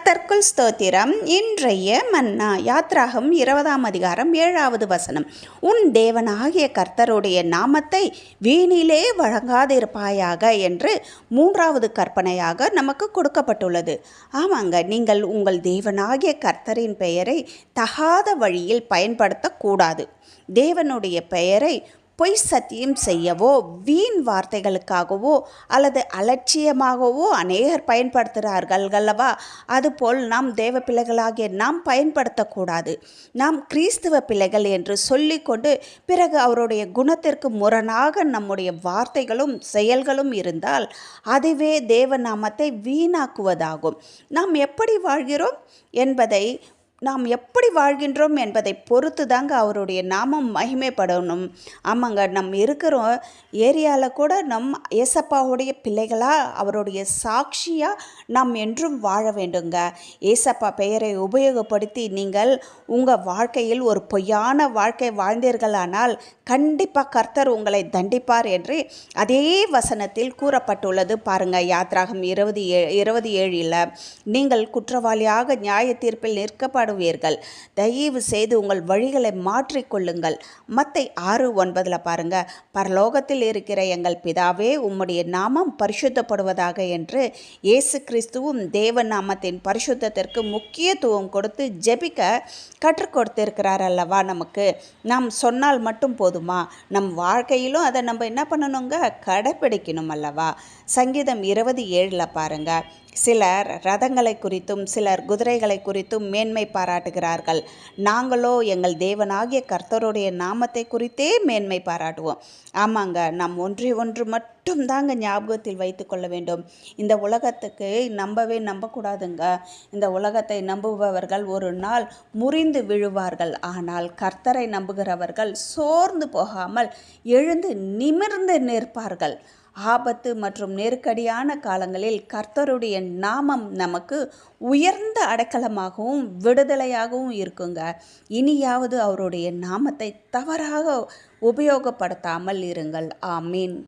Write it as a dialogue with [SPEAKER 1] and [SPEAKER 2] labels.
[SPEAKER 1] கர்த்தர்க்குள் ஸ்தோத்திரம். இன்றைய மன்னா யாத்ராகம் 20ஆம் அதிகாரம் 7வது வசனம். உன் தேவனாகிய கர்த்தருடைய நாமத்தை வீணிலே வழங்காதிருப்பாயாக என்று 3வது கற்பனையாக நமக்கு கொடுக்கப்பட்டுள்ளது. ஆமாங்க, நீங்கள் உங்கள் தேவனாகிய கர்த்தரின் பெயரை தகாத வழியில் பயன்படுத்தக்கூடாது. தேவனுடைய பெயரை பொய் சத்தியம் செய்யவோ வீண் வார்த்தைகளுக்காகவோ அல்லது அலட்சியமாகவோ அநேகர் பயன்படுத்துகிறார்கள் அல்லவா? அதுபோல் நாம் தேவ பிள்ளைகளாகிய நாம் பயன்படுத்தக்கூடாது. நாம் கிறிஸ்துவ பிள்ளைகள் என்று சொல்லிக்கொண்டு பிறகு அவருடைய குணத்திற்கு முரணாக நம்முடைய வார்த்தைகளும் செயல்களும் இருந்தால் அதுவே தேவ நாமத்தை வீணாக்குவதாகும். நாம் எப்படி வாழ்கிறோம் என்பதை பொறுத்து தாங்க அவருடைய நாமம் மகிமைப்படணும். ஆமாங்க, நம்ம இருக்கிற ஏரியாவில் கூட ஏசப்பாவுடைய பிள்ளைகளாக அவருடைய சாட்சியாக நாம் என்றும் வாழ வேண்டுங்க. ஏசப்பா பெயரை உபயோகப்படுத்தி நீங்கள் உங்கள் வாழ்க்கையில் ஒரு பொய்யான வாழ்க்கை வாழ்ந்தீர்களானால் கண்டிப்பாக கர்த்தர் உங்களை தண்டிப்பார் என்று அதே வசனத்தில் கூறப்பட்டுள்ளது. பாருங்கள், யாத்ராகம் 27 நீங்கள் குற்றவாளியாக நியாய தீர்ப்பில் நிற்கப்படுவீர்கள். தயவு செய்து உங்கள் வழிகளை மாற்றிக்கொள்ளுங்கள். மத்தை 6:9 பாருங்க, பரலோகத்தில் இருக்கிற எங்கள் பிதாவே உம்முடைய நாமம் பரிசுத்தப்படுவதாக என்று இயேசு கிறிஸ்துவும் தேவ நாமத்தின் பரிசுத்தத்திற்கு முக்கியத்துவம் கொடுத்து ஜெபிக்க கற்றுக் கொடுத்திருக்கிறார் அல்லவா? நமக்கு நாம் சொன்னால் மட்டும் போதுமா? நம் வாழ்க்கையிலும் அதை நம்ம என்ன பண்ணணுங்க, கடைப்பிடிக்கணும் அல்லவா? சங்கீதம் 27 பாருங்க, சிலர் ரதங்களை குறித்தும் சிலர் குதிரைகளை குறித்தும் மேன்மை பாராட்டுகிறார்கள். நாங்களோ எங்கள் தேவனாகிய கர்த்தருடைய நாமத்தை குறித்தே மேன்மை பாராட்டுவோம். ஆமாங்க, நாம் ஒன்று மட்டும் தாங்க ஞாபகத்தில் வைத்து கொள்ள வேண்டும். இந்த உலகத்துக்கு நம்பக்கூடாதுங்க. இந்த உலகத்தை நம்புபவர்கள் ஒரு நாள் முறிந்து விழுவார்கள். ஆனால் கர்த்தரை நம்புகிறவர்கள் சோர்ந்து போகாமல் எழுந்து நிமிர்ந்து நிற்பார்கள். ஆபத்து மற்றும் நெருக்கடியான காலங்களில் கர்த்தருடைய நாமம் நமக்கு உயர்ந்த அடைக்கலமாகவும் விடுதலையாகவும் இருக்குங்க. இனியாவது அவருடைய நாமத்தை தவறாக உபயோகப்படுத்தாமல் இருங்கள். ஆமீன்.